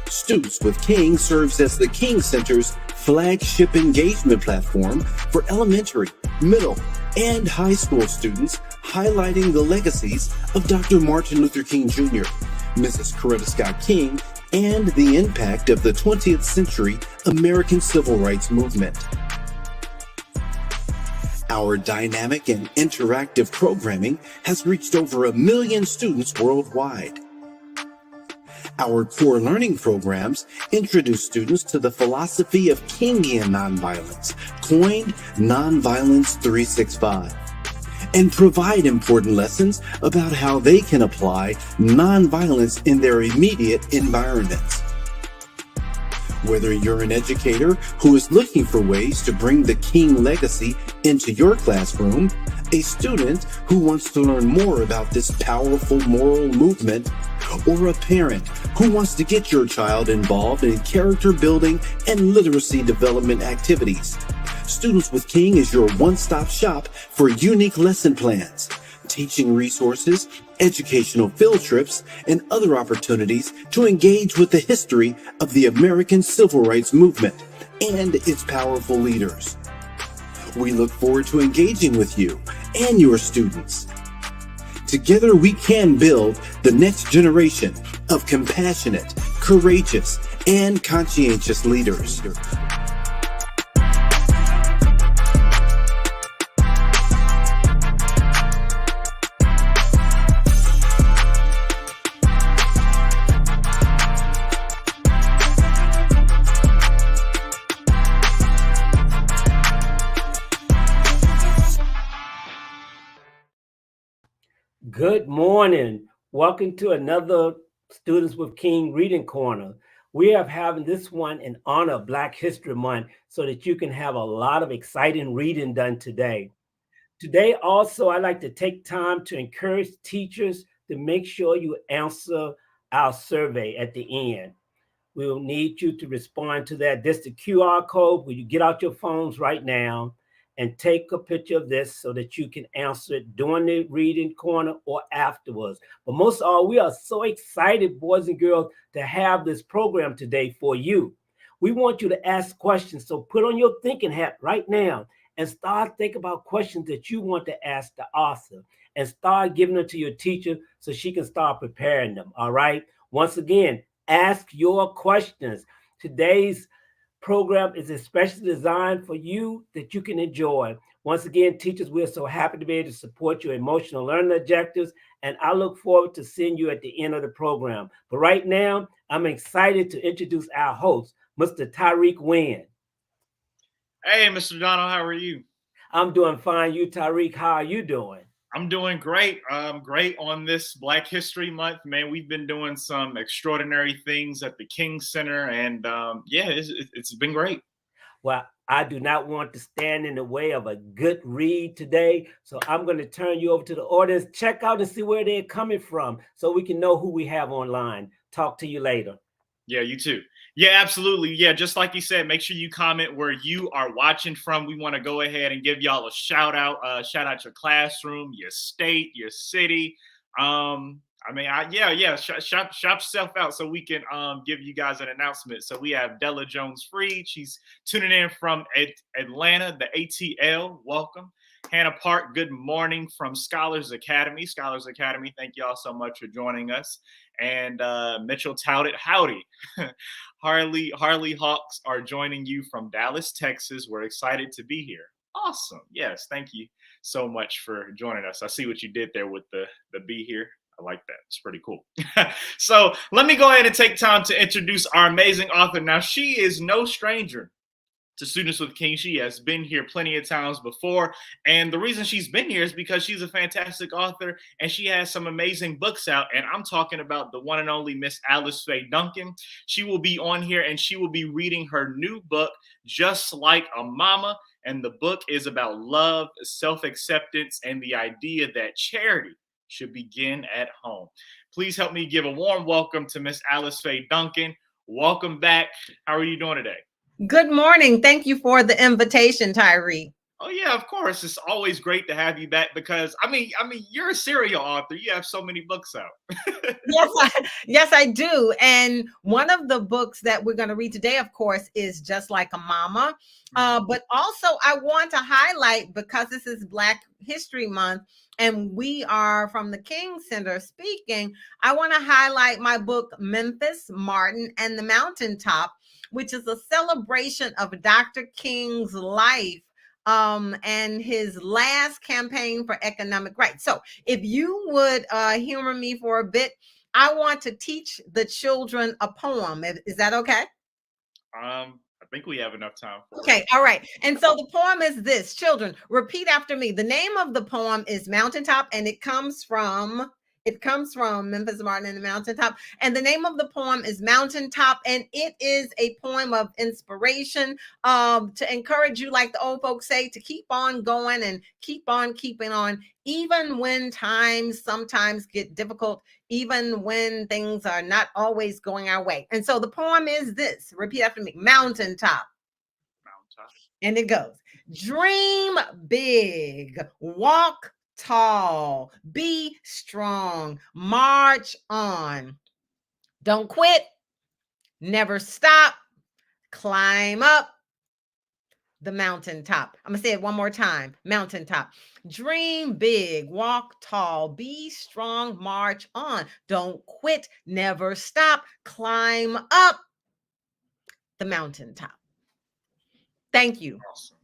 Students with King serves as the King Center's flagship engagement platform for elementary, middle, and high school students, highlighting the legacies of Dr. Martin Luther King Jr., Mrs. Coretta Scott King, and the impact of the 20th century American Civil Rights Movement. Our dynamic and interactive programming has reached over 1 million students worldwide. Our core learning programs introduce students to the philosophy of Kingian nonviolence, coined Nonviolence 365, and provide important lessons about how they can apply nonviolence in their immediate environments. Whether you're an educator who is looking for ways to bring the King legacy into your classroom, a student who wants to learn more about this powerful moral movement, or a parent who wants to get your child involved in character building and literacy development activities, Students with King is your one-stop shop for unique lesson plans, teaching resources, educational field trips, and other opportunities to engage with the history of the American Civil Rights Movement and its powerful leaders. We look forward to engaging with you and your students. Together we can build the next generation of compassionate, courageous, and conscientious leaders. Good morning. Welcome to another Students with King Reading Corner. We are having this one in honor of Black History Month so that you can have a lot of exciting reading done today. Today also, I'd like to take time to encourage teachers to make sure you answer our survey at the end. We'll need you to respond to that. This is the QR code where you get out your phones right now and take a picture of this so that you can answer it during the reading corner or afterwards. But most of all, we are so excited, boys and girls, to have this program today for you. We want you to ask questions, so put on your thinking hat right now and start thinking about questions that you want to ask the author and start giving them to your teacher so she can start preparing them, all right? Once again, ask your questions. Today's program is especially designed for you that you can enjoy. Once again, teachers, we're so happy to be able to support your emotional learning objectives, and I look forward to seeing you at the end of the program. But right now, I'm excited to introduce our host, Mr. Tyreek Wynn. Hey, Mr. Donald, how are you? I'm doing fine. You, Tyreek, how are you doing? I'm doing great. Great on this Black History Month, man. We've been doing some extraordinary things at the King Center, and it's been great. Well, I do not want to stand in the way of a good read today, so I'm going to turn you over to the audience. Check out and see where they're coming from so we can know who we have online. Talk to you later. Yeah, you too. Yeah, absolutely. Yeah, just like you said, make sure you comment where you are watching from. We want to go ahead and give y'all a shout out. Shout out your classroom, your state, your city. Shop yourself out so we can give you guys an announcement. So we have Della Jones Freed. She's tuning in from Atlanta, the ATL. Welcome. Hannah Park, good morning from Scholars Academy. Scholars Academy, thank y'all so much for joining us. And Mitchell touted, howdy. Harley Hawks are joining you from Dallas, Texas. We're excited to be here. Awesome. Yes, thank you so much for joining us. I see what you did there with the be here. I like that. It's pretty cool. So let me go ahead and take time to introduce our amazing author. Now, she is no stranger to Students with King. She has been here plenty of times before. And the reason she's been here is because she's a fantastic author and she has some amazing books out. And I'm talking about the one and only Miss Alice Faye Duncan. She will be on here and she will be reading her new book, Just Like a Mama. And the book is about love, self-acceptance, and the idea that charity should begin at home. Please help me give a warm welcome to Miss Alice Faye Duncan. Welcome back. How are you doing today? Good morning. Thank you for the invitation, Tyree. Oh yeah, of course. It's always great to have you back because I mean, you're a serial author. You have so many books out. Yes, I do. And one of the books that we're going to read today, of course, is Just Like a Mama. But also, I want to highlight, because this is Black History Month and we are from the King Center speaking, I want to highlight my book, Memphis, Martin, and the Mountaintop, which is a celebration of Dr. King's life and his last campaign for economic rights. So if you would humor me for a bit, I want to teach the children a poem. Is that okay? I think we have enough time for Okay, all right. And so the poem is this. Children, repeat after me. The name of the poem is Mountaintop, and it comes from Memphis Martin and the Mountaintop. And the name of the poem is Mountaintop, and it is a poem of inspiration to encourage you, like the old folks say, to keep on going and keep on keeping on, even when times sometimes get difficult, even when things are not always going our way. And so the poem is this. Repeat after me. Mountaintop. Mountaintop. And it goes, dream big, walk tall, be strong, march on. Don't quit, never stop, climb up the mountaintop. I'm going to say it one more time. Mountaintop. Dream big, walk tall, be strong, march on. Don't quit, never stop, climb up the mountaintop. Thank you. Awesome.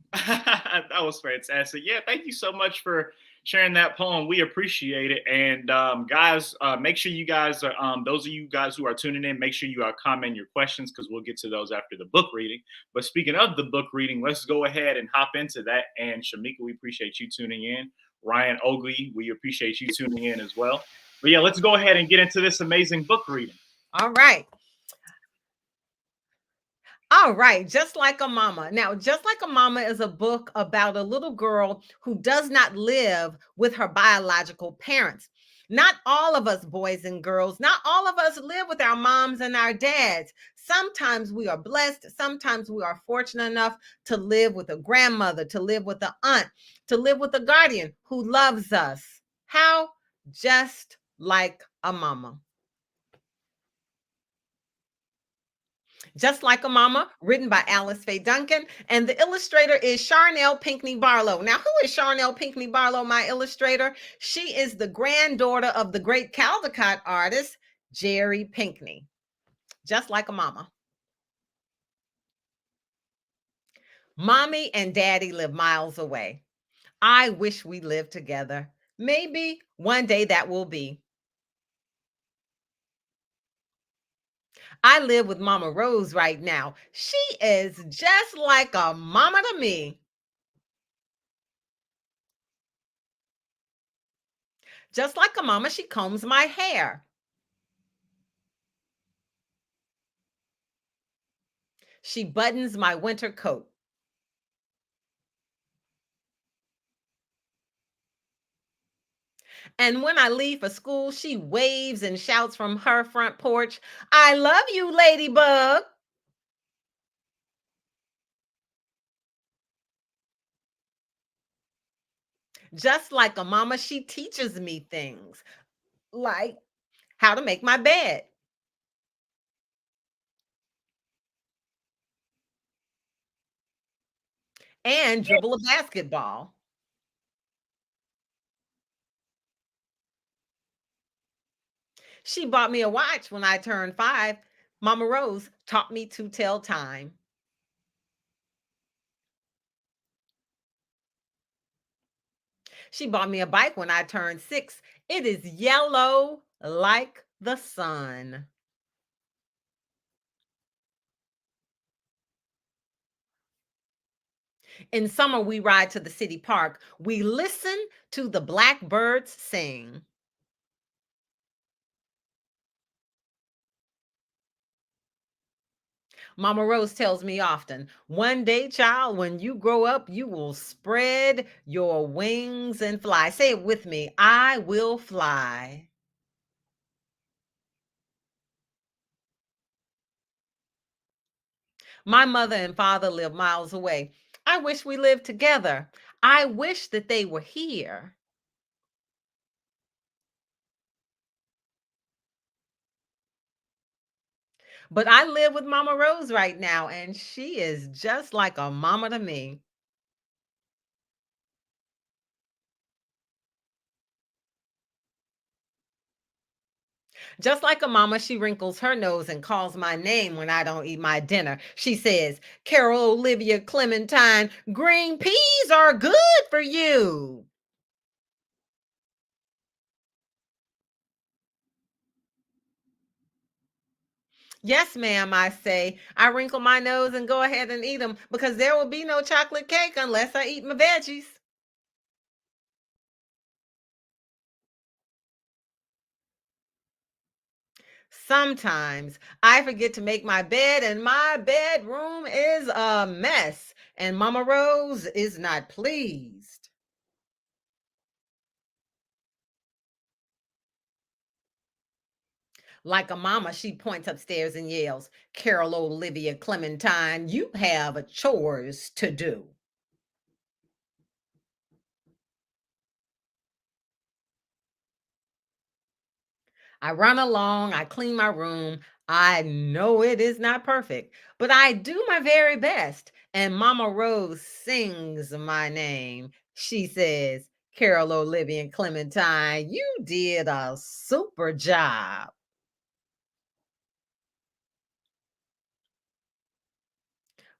That was fantastic. Yeah, thank you so much for sharing that poem. We appreciate it. And guys, make sure you guys are those of you guys who are tuning in, make sure you comment your questions because we'll get to those after the book reading. But speaking of the book reading, let's go ahead and hop into that. And Shamika, we appreciate you tuning in. Ryan Ogley, we appreciate you tuning in as well. But yeah, let's go ahead and get into this amazing book reading. All right. All right, Just Like a Mama. Now, Just Like a Mama is a book about a little girl who does not live with her biological parents. Not all of us, boys and girls, not all of us live with our moms and our dads. Sometimes we are blessed. Sometimes we are fortunate enough to live with a grandmother, to live with an aunt, to live with a guardian who loves us. How? Just like a mama. Just Like a Mama, written by Alice Faye Duncan, and the illustrator is Charnel Pinckney Barlow. Now, who is Charnel Pinckney Barlow, my illustrator? She is the granddaughter of the great Caldecott artist, Jerry Pinckney. Just Like a Mama. Mommy and Daddy live miles away. I wish we lived together. Maybe one day that will be. I live with Mama Rose right now. She is just like a mama to me. Just like a mama, she combs my hair. She buttons my winter coat. And when I leave for school, she waves and shouts from her front porch, I love you, Ladybug. Just like a mama, she teaches me things like how to make my bed and dribble a basketball. She bought me a watch when I turned 5. Mama Rose taught me to tell time. She bought me a bike when I turned 6. It is yellow like the sun. In summer, we ride to the city park. We listen to the blackbirds sing. Mama Rose tells me often, one day, child, when you grow up, you will spread your wings and fly. Say it with me. I will fly. My mother and father live miles away. I wish we lived together. I wish that they were here. But I live with Mama Rose right now, and she is just like a mama to me. Just like a mama, she wrinkles her nose and calls my name when I don't eat my dinner. She says, Carol Olivia Clementine, green peas are good for you. Yes, ma'am, I say. I wrinkle my nose and go ahead and eat them because there will be no chocolate cake unless I eat my veggies. Sometimes I forget to make my bed and my bedroom is a mess and Mama Rose is not pleased. Like a mama, she points upstairs and yells, Carol Olivia Clementine, you have chores to do. I run along, I clean my room. I know it is not perfect, but I do my very best. And Mama Rose sings my name. She says, Carol Olivia Clementine, you did a super job.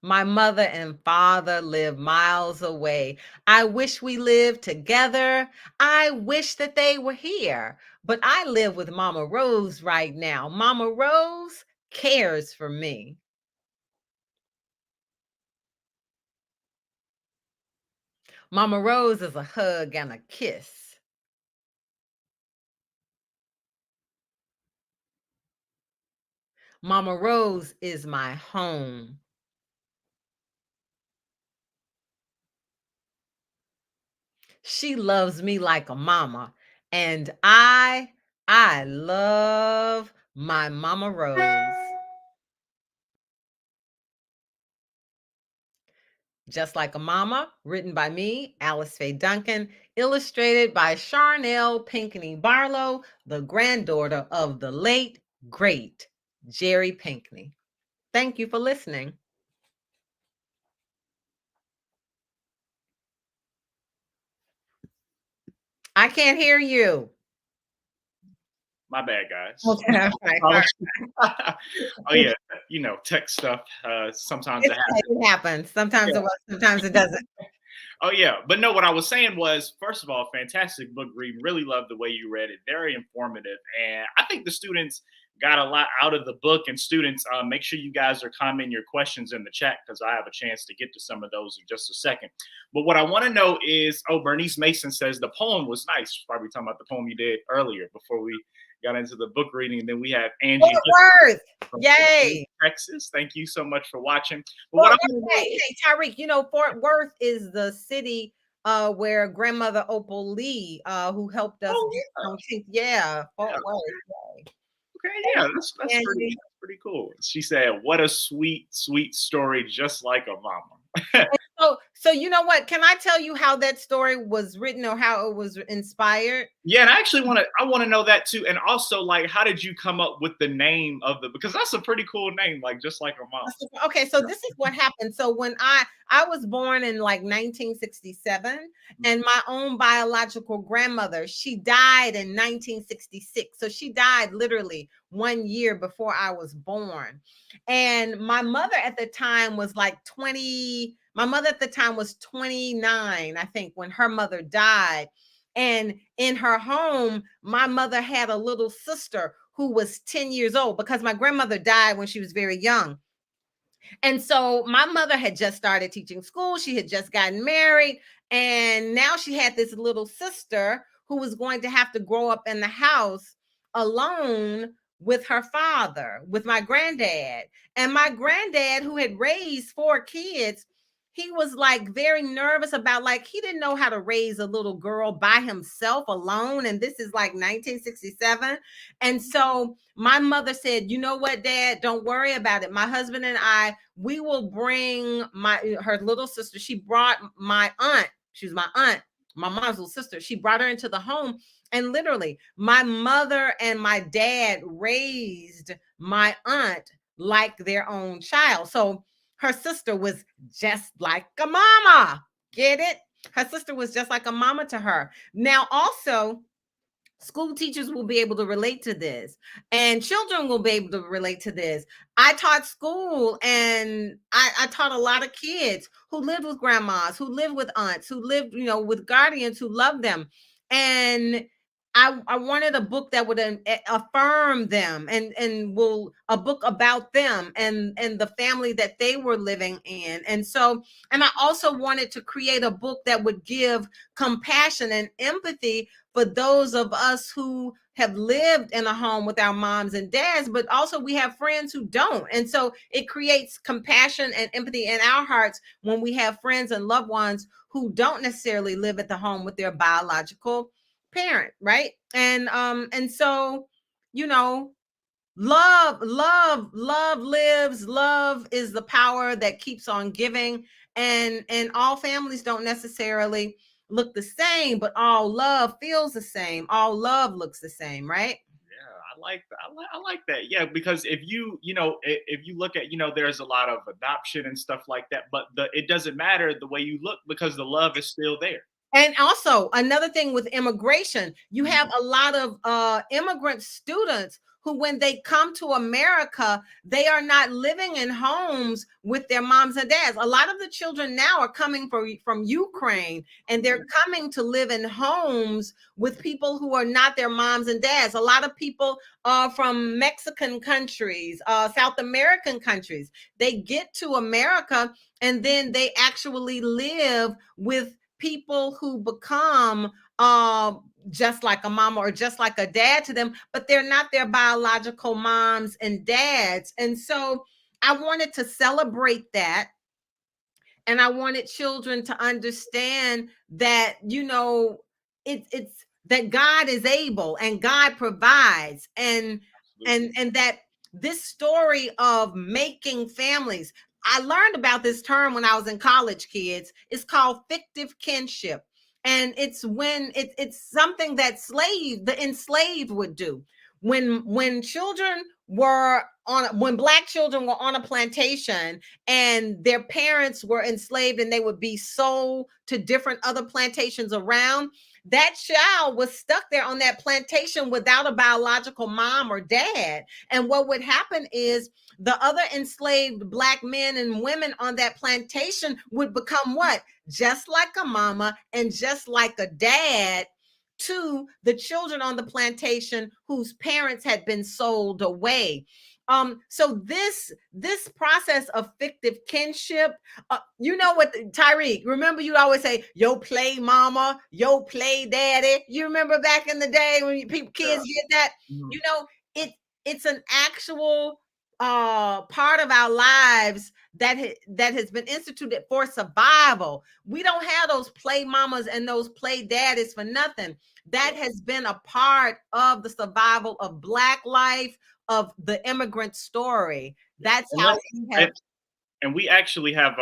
My mother and father live miles away. I wish we lived together. I wish that they were here. But I live with Mama Rose right now. Mama Rose cares for me. Mama Rose is a hug and a kiss. Mama Rose is my home. She loves me like a mama. And I love my Mama Rose. Just Like a Mama, written by me, Alice Faye Duncan, illustrated by Charnel Pinckney Barlow, the granddaughter of the late, great Jerry Pinckney. Thank you for listening. I can't hear you. My bad, guys. Okay, all right. Oh yeah, tech stuff. Sometimes it happens. It happens. Sometimes Yeah. it works, sometimes it doesn't. Oh yeah, but no, what I was saying was, first of all, fantastic book read. Really loved the way you read it. Very informative, and I think the students got a lot out of the book. And students, make sure you guys are commenting your questions in the chat because I have a chance to get to some of those in just a second. But what I want to know is, Bernice Mason says the poem was nice. She's probably talking about the poem you did earlier before we got into the book reading. And then we have Angie Fort Worth. from Yay. Texas. Thank you so much for watching. But Hey, Tyreek, Fort Worth is the city where grandmother Opal Lee, who helped us Fort Worth. Okay, yeah, that's pretty cool. She said, "What a sweet, sweet story, just like a mama." So you know what? Can I tell you how that story was written or how it was inspired? Yeah, and I actually want to know that too. And also, like, how did you come up with the name of because that's a pretty cool name, like just like a mom. Okay, so this is what happened. So when I was born in like 1967, and my own biological grandmother, she died in 1966. So she died literally 1 year before I was born. And my mother at the time was like 20. My mother at the time was 29, I think, when her mother died. And in her home, my mother had a little sister who was 10 years old because my grandmother died when she was very young. And so my mother had just started teaching school. She had just gotten married. And now she had this little sister who was going to have to grow up in the house alone with her father, with my granddad. And my granddad, who had raised 4 kids, he was like very nervous about, like, he didn't know how to raise a little girl by himself alone. And this is like 1967. And so my mother said, you know what, Dad, don't worry about it. My husband and I, we will bring her little sister. She brought my aunt She was my aunt, my mom's little sister. She brought her into the home. And literally, my mother and my dad raised my aunt like their own child. So her sister was just like a mama. Get it? Her sister was just like a mama to her. Now, also, school teachers will be able to relate to this, and children will be able to relate to this. I taught school, and I taught a lot of kids who lived with grandmas, who lived with aunts, who lived, with guardians who loved them. And I wanted a book that would affirm them, and will a book about them and the family that they were living in. And I also wanted to create a book that would give compassion and empathy for those of us who have lived in a home with our moms and dads, but also we have friends who don't. And so it creates compassion and empathy in our hearts when we have friends and loved ones who don't necessarily live at the home with their biological parent, right? And so, love lives. Love is the power that keeps on giving. And all families don't necessarily look the same, but all love feels the same. All love looks the same, right? Yeah, I like that. I like that. Yeah, because if you look at, there's a lot of adoption and stuff like that, but it doesn't matter the way you look because the love is still there. And also another thing with immigration, you have a lot of immigrant students who, when they come to America, they are not living in homes with their moms and dads. A lot of the children now are coming from Ukraine, and they're coming to live in homes with people who are not their moms and dads. A lot of people from Mexican countries, South American countries, they get to America and then they actually live with people who become just like a mama or just like a dad to them, but they're not their biological moms and dads. And so I wanted to celebrate that. And I wanted children to understand that, it's that God is able and God provides, and that this story of making families, I learned about this term when I was in college, kids. It's called fictive kinship. And it's when it's something that the enslaved would do. When children were when Black children were on a plantation and their parents were enslaved and they would be sold to different other plantations around, that child was stuck there on that plantation without a biological mom or dad. And what would happen is the other enslaved Black men and women on that plantation would become what? Just like a mama and just like a dad to the children on the plantation whose parents had been sold away. So this process of fictive kinship, you know what, Tyreek, remember you always say, yo play mama, yo play daddy. You remember back in the day when kids did that? Mm-hmm. It's an actual part of our lives that has been instituted for survival. We don't have those play mamas and those play daddies for nothing. That has been a part of the survival of Black life, of the immigrant story. That's how we have. And we actually have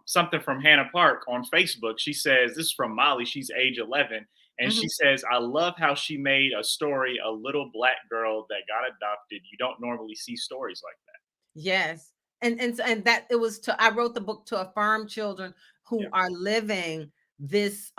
something from Hannah Park on Facebook. She says, this is from Molly. She's age 11. And she says, I love how she made a story, a little Black girl that got adopted. You don't normally see stories like that. Yes. And that it was I wrote the book to affirm children who are living this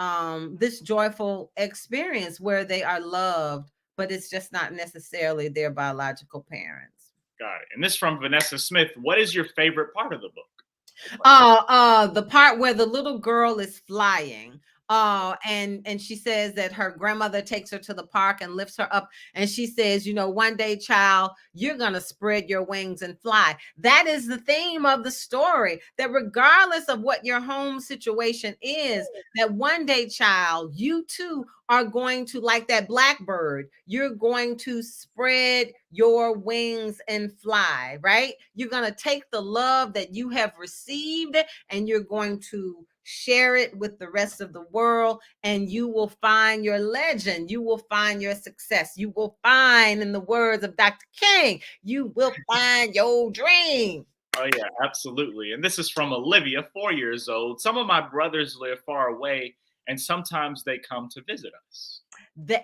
joyful experience where they are loved, but it's just not necessarily their biological parents. Got it. And this from Vanessa Smith. What is your favorite part of the book? The part where the little girl is flying. And she says that her grandmother takes her to the park and lifts her up. And she says, one day, child, you're going to spread your wings and fly. That is the theme of the story, that regardless of what your home situation is, that one day, child, you too are going to, like that blackbird, you're going to spread your wings and fly, right? You're going to take the love that you have received and you're going to share it with the rest of the world, and you will find your legend. You will find your success. You will find, in the words of Dr. King, you will find your dream. Oh, yeah, absolutely. And this is from Olivia, 4 years old. Some of my brothers live far away, and sometimes they come to visit us.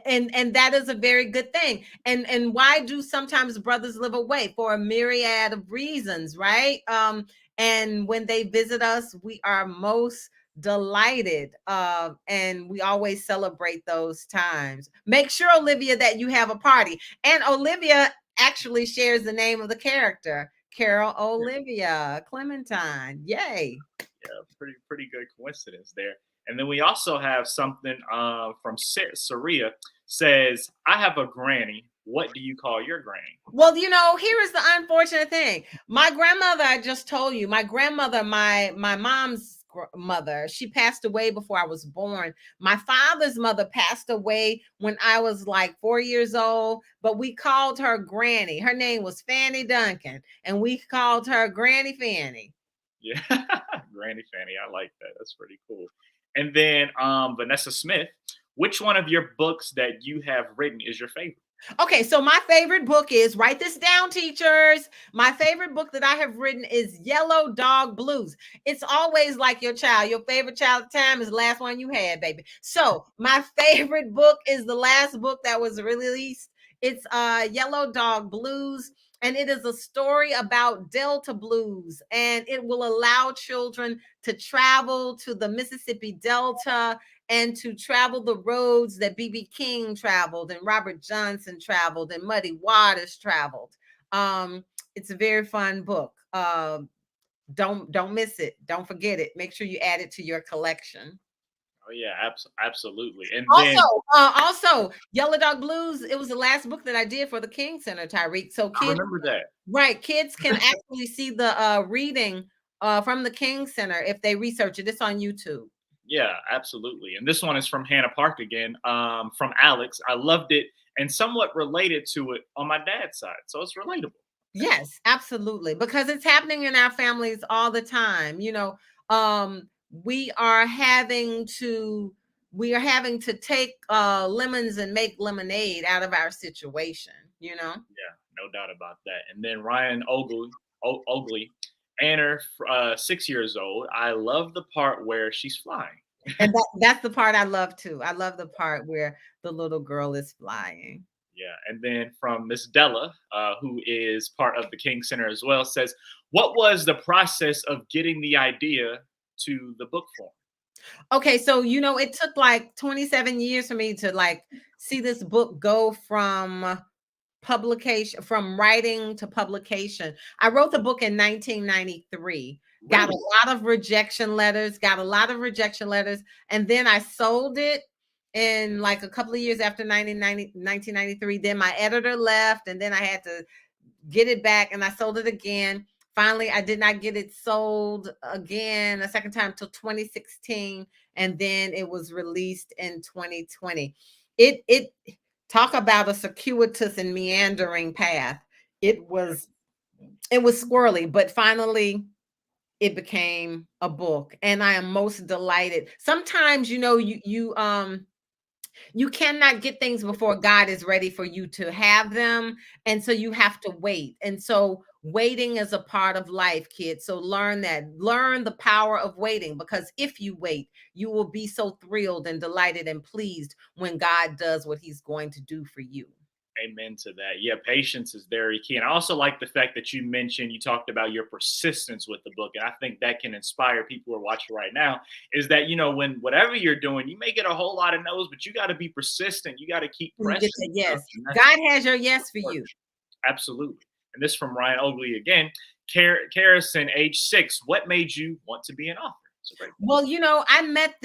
And that is a very good thing. And why do sometimes brothers live away? For a myriad of reasons, right? And when they visit us, we are most delighted, and we always celebrate those times. Make sure, Olivia, that you have a party. And Olivia actually shares the name of the character, Carol Olivia Clementine. Yay. Yeah, pretty good coincidence there. And then we also have something from Saria says, I have a granny. What do you call your granny? Well, here is the unfortunate thing. My grandmother, I just told you, my grandmother, my mom's mother, she passed away before I was born. My father's mother passed away when I was like 4 years old, but we called her Granny. Her name was Fanny Duncan, and we called her Granny Fanny. Yeah, Granny Fanny. I like that. That's pretty cool. And then Vanessa Smith, which one of your books that you have written is your favorite? Okay, so my favorite book is, write this down, teachers. My favorite book that I have written is Yellow Dog Blues. It's always like your child. Your favorite child at the time is the last one you had, baby. So my favorite book is the last book that was released. It's Yellow Dog Blues. And it is a story about Delta blues, and it will allow children to travel to the Mississippi Delta and to travel the roads that B.B. King traveled and Robert Johnson traveled and Muddy Waters traveled. It's a very fun book. Don't miss it. Don't forget it. Make sure you add it to your collection. Oh yeah, absolutely. And also, Yellow Dog Blues. It was the last book that I did for the King Center, Tyreek. So kids, I remember that. Right, kids can actually see the reading from the King Center if they research it. It's on YouTube. Yeah, absolutely. And this one is from Hannah Park again, from Alex. I loved it and somewhat related to it on my dad's side, so it's relatable. Yes, absolutely, because it's happening in our families all the time. We are having to take lemons and make lemonade out of our situation. Yeah, no doubt about that. And then Ryan Ogley, Anna, 6 years old. I love the part where she's flying. And that's the part I love too. I love the part where the little girl is flying. Yeah, and then from Miss Della, who is part of the King Center as well, says, what was the process of getting the idea to the book form? Okay, so it took like 27 years for me to see this book go from writing to publication. I wrote the book in 1993. Got a lot of rejection letters, and then I sold it in like a couple of years after 1993. Then my editor left, and then I had to get it back, and I sold it again. Finally, I did not get it sold again a second time until 2016, and then it was released in 2020. It talk about a circuitous and meandering path. It was squirrely, but finally it became a book, and I am most delighted. Sometimes you cannot get things before God is ready for you to have them. And so you have to wait. And so waiting is a part of life, kids. So learn the power of waiting, because if you wait, you will be so thrilled and delighted and pleased when God does what he's going to do for you. Amen to that. Yeah, patience is very key. And I also like the fact that you talked about your persistence with the book. And I think that can inspire people who are watching right now, is that, when whatever you're doing, you may get a whole lot of no's, but you got to be persistent. You got to keep pressing. Yes. God has your yes for you. Absolutely. And this from Ryan Ogley again. Carrison, age 6. What made you want to be an author? Well, I met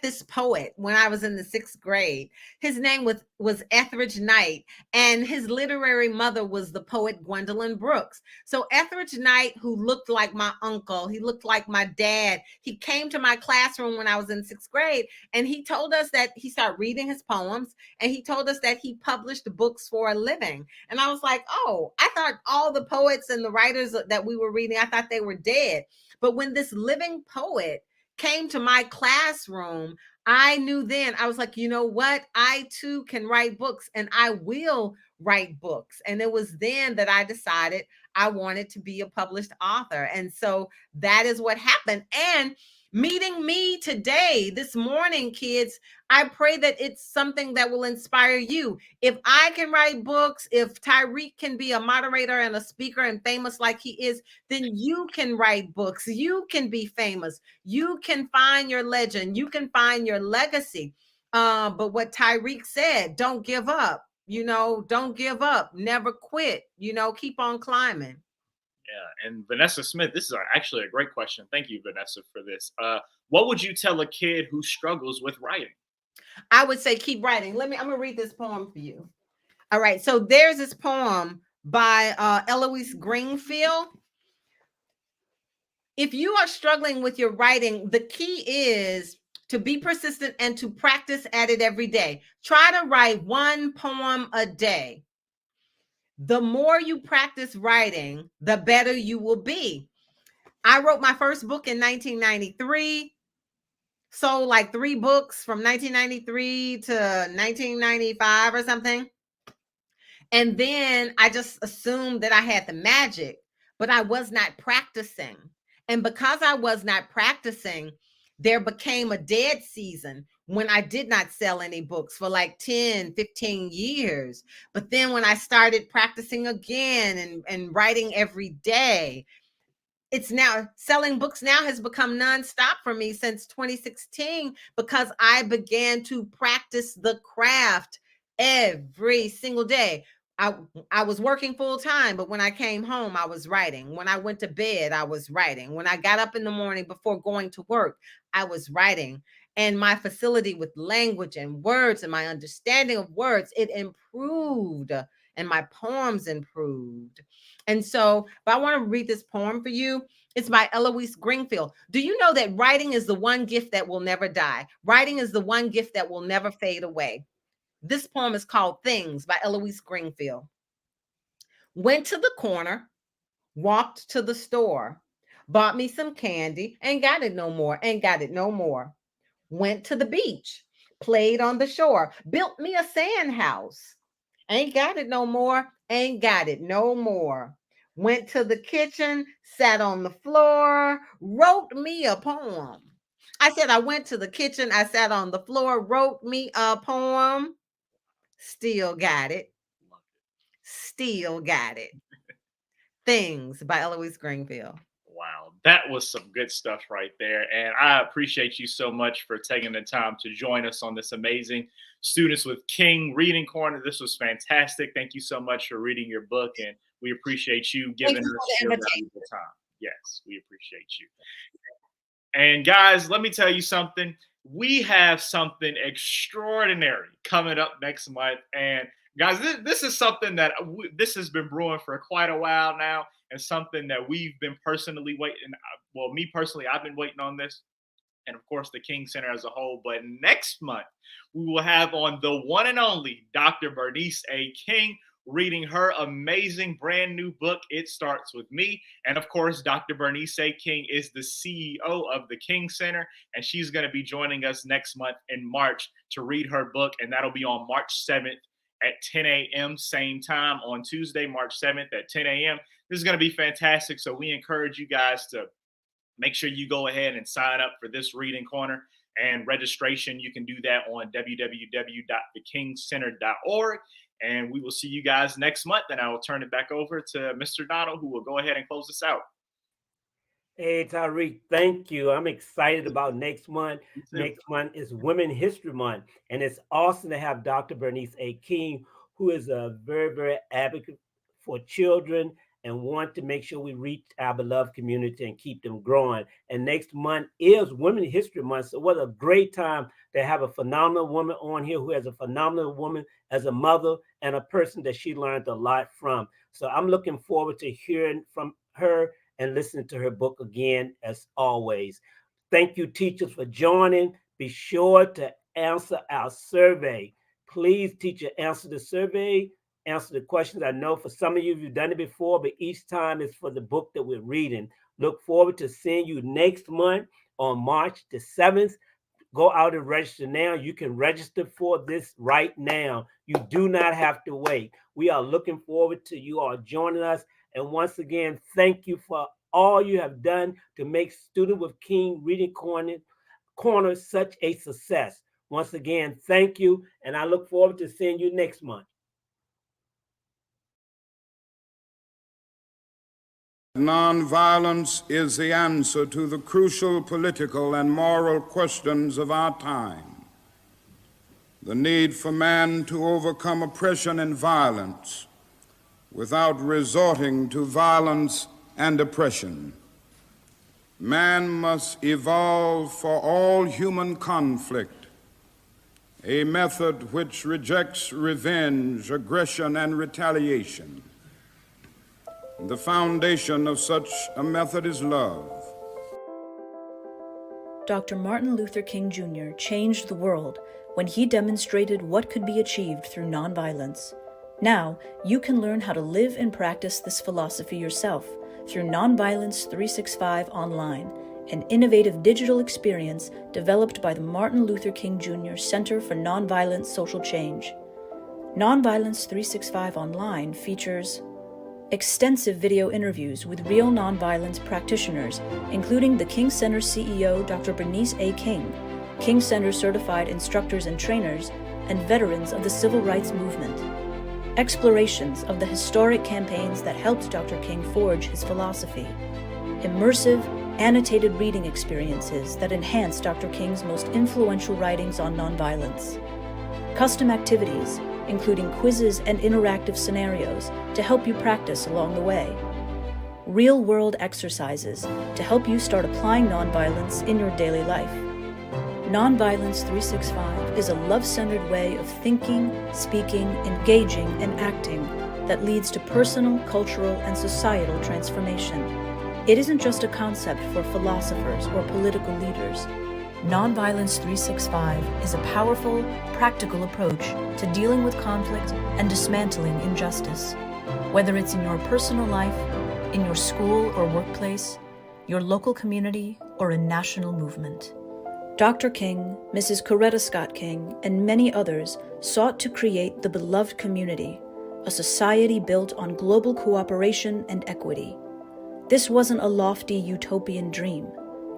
this poet when I was in the 6th grade. His name was Etheridge Knight, and his literary mother was the poet Gwendolyn Brooks. So Etheridge Knight, who looked like my uncle, he looked like my dad. He came to my classroom when I was in 6th grade, and he told us that he started reading his poems, and he told us that he published books for a living. And I was like, oh, I thought all the poets and the writers that we were reading, I thought they were dead. But when this living poet came to my classroom, I knew then, I was like, you know what? I too can write books, and I will write books. And it was then that I decided I wanted to be a published author. And so that is what happened. And meeting me today, this morning, kids. I pray that it's something that will inspire you. If I can write books, if Tyreek can be a moderator and a speaker and famous like he is, then you can write books. You can be famous. You can find your legend. You can find your legacy. But what Tyreek said, don't give up. Don't give up. Never quit. Keep on climbing. Yeah, and Vanessa Smith, this is actually a great question. Thank you, Vanessa, for this. What would you tell a kid who struggles with writing? I would say keep writing. I'm gonna read this poem for you. All right, so there's this poem by Eloise Greenfield. If you are struggling with your writing, the key is to be persistent and to practice at it every day. Try to write one poem a day. The more you practice writing, the better you will be. I wrote my first book in 1993. Sold like 3 books from 1993 to 1995 or something. And then I just assumed that I had the magic, but I was not practicing. And because I was not practicing, there became a dead season when I did not sell any books for like 10, 15 years. But then when I started practicing again and writing every day, it's now selling books now has become nonstop for me since 2016 because I began to practice the craft every single day. I was working full time, but when I came home, I was writing. When I went to bed, I was writing. When I got up in the morning before going to work, I was writing. And my facility with language and words and my understanding of words, it improved, and my poems improved. And so, but I want to read this poem for you. It's by Eloise Greenfield. Do you know that writing is the one gift that will never die? Writing is the one gift that will never fade away. This poem is called Things by Eloise Greenfield. Went to the corner, walked to the store, bought me some candy, and got it no more, and got it no more. Went to the beach, played on the shore, built me a sand house. Ain't got it no more, ain't got it no more. Went to the kitchen, sat on the floor, wrote me a poem. I said I went to the kitchen, I sat on the floor, wrote me a poem. Still got it. Still got it. Things by Eloise Greenfield. Wow, that was some good stuff right there. And I appreciate you so much for taking the time to join us on this amazing Students with King Reading Corner. This was fantastic. Thank you so much for reading your book, and we appreciate you giving us your valuable time. Yes, we appreciate you. And guys, let me tell you something. We have something extraordinary coming up next month. And guys, this is something that this has been brewing for quite a while now, and something that we've been personally waiting. Well, me personally, I've been waiting on this, and of course the King Center as a whole. But next month, we will have on the one and only Dr. Bernice A. King reading her amazing brand new book, It Starts With Me. And of course, Dr. Bernice A. King is the CEO of the King Center, and she's going to be joining us next month in March to read her book, and that'll be on March 7th at 10 a.m. same time on Tuesday, March 7th at 10 a.m. This is going to be fantastic, so we encourage you guys to make sure you go ahead and sign up for this reading corner. And registration, you can do that on www.thekingcenter.org. And we will see you guys next month. And I will turn it back over to Mr. Donald, who will go ahead and close us out. Hey, Tyreek, thank you. I'm excited about next month. Next month is Women History Month. And it's awesome to have Dr. Bernice A. King, who is a very, very advocate for children and want to make sure we reach our beloved community and keep them growing. And next month is Women History Month. So what a great time to have a phenomenal woman on here who has a phenomenal woman as a mother and a person that she learned a lot from. So I'm looking forward to hearing from her and listening to her book again, as always. Thank you, teachers, for joining. Be sure to answer our survey. Please, teacher, answer the survey. Answer the questions. I know for some of you, you've done it before, but each time it's for the book that we're reading. Look forward to seeing you next month on March the 7th. Go out and register now. You can register for this right now. You do not have to wait. We are looking forward to you all joining us. And once again, thank you for all you have done to make Student with King Reading Corner such a success. Once again, thank you, and I look forward to seeing you next month. Nonviolence is the answer to the crucial political and moral questions of our time. The need for man to overcome oppression and violence without resorting to violence and oppression. Man must evolve for all human conflict a method which rejects revenge, aggression, and retaliation. The foundation of such a method is love. Dr. Martin Luther King Jr. changed the world when he demonstrated what could be achieved through nonviolence. Now, you can learn how to live and practice this philosophy yourself through Nonviolence 365 Online, an innovative digital experience developed by the Martin Luther King Jr. Center for Nonviolent Social Change. Nonviolence 365 Online features extensive video interviews with real nonviolence practitioners, including the King Center CEO Dr. Bernice A. King, King Center certified instructors and trainers, and veterans of the civil rights movement. Explorations of the historic campaigns that helped Dr. King forge his philosophy. Immersive, annotated reading experiences that enhance Dr. King's most influential writings on nonviolence. Custom activities, including quizzes and interactive scenarios to help you practice along the way. Real-world exercises to help you start applying nonviolence in your daily life. Nonviolence 365 is a love-centered way of thinking, speaking, engaging, and acting that leads to personal, cultural, and societal transformation. It isn't just a concept for philosophers or political leaders. Nonviolence 365 is a powerful, practical approach to dealing with conflict and dismantling injustice. Whether it's in your personal life, in your school or workplace, your local community, or a national movement. Dr. King, Mrs. Coretta Scott King, and many others sought to create the beloved community, a society built on global cooperation and equity. This wasn't a lofty utopian dream.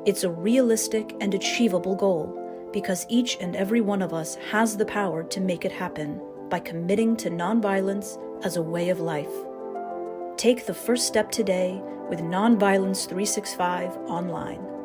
It's a realistic and achievable goal because each and every one of us has the power to make it happen by committing to nonviolence as a way of life. Take the first step today with Nonviolence 365 Online.